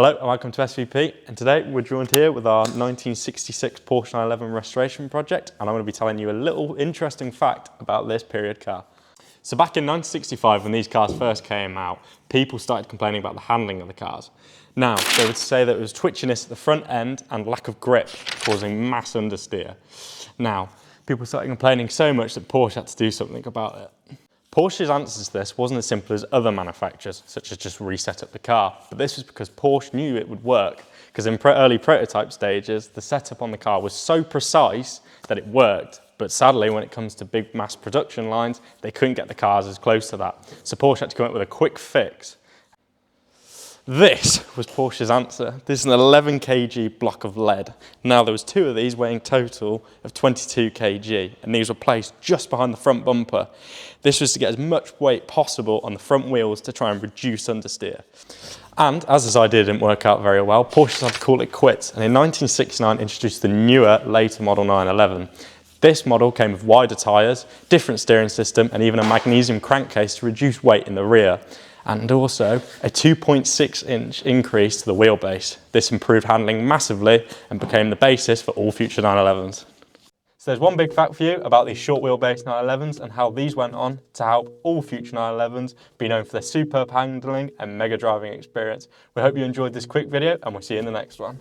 Hello and welcome to SVP, and today we're joined here with our 1966 Porsche 911 restoration project, and I'm going to be telling you a little interesting fact about this period car. So back in 1965, when these cars first came out, people started complaining about the handling of the cars. Now, they would say that it was twitchiness at the front end and lack of grip, causing mass understeer. Now, people started complaining so much that Porsche had to do something about it. Porsche's answer to this wasn't as simple as other manufacturers, such as just reset up the car, but this was because Porsche knew it would work, because in early prototype stages, the setup on the car was so precise that it worked, but sadly when it comes to big mass production lines, they couldn't get the cars as close to that, so Porsche had to come up with a quick fix. This was Porsche's answer. This is an 11 kg block of lead. Now there was two of these weighing total of 22 kg, and these were placed just behind the front bumper. This was to get as much weight possible on the front wheels to try and reduce understeer. And as this idea didn't work out very well, Porsche had to call it quits, and in 1969 introduced the newer, later model 911. This model came with wider tyres, different steering system, and even a magnesium crankcase to reduce weight in the rear. And also a 2.6-inch increase to the wheelbase. This improved handling massively and became the basis for all future 911s. So there's one big fact for you about these short wheelbase 911s and how these went on to help all future 911s be known for their superb handling and mega driving experience. We hope you enjoyed this quick video, and we'll see you in the next one.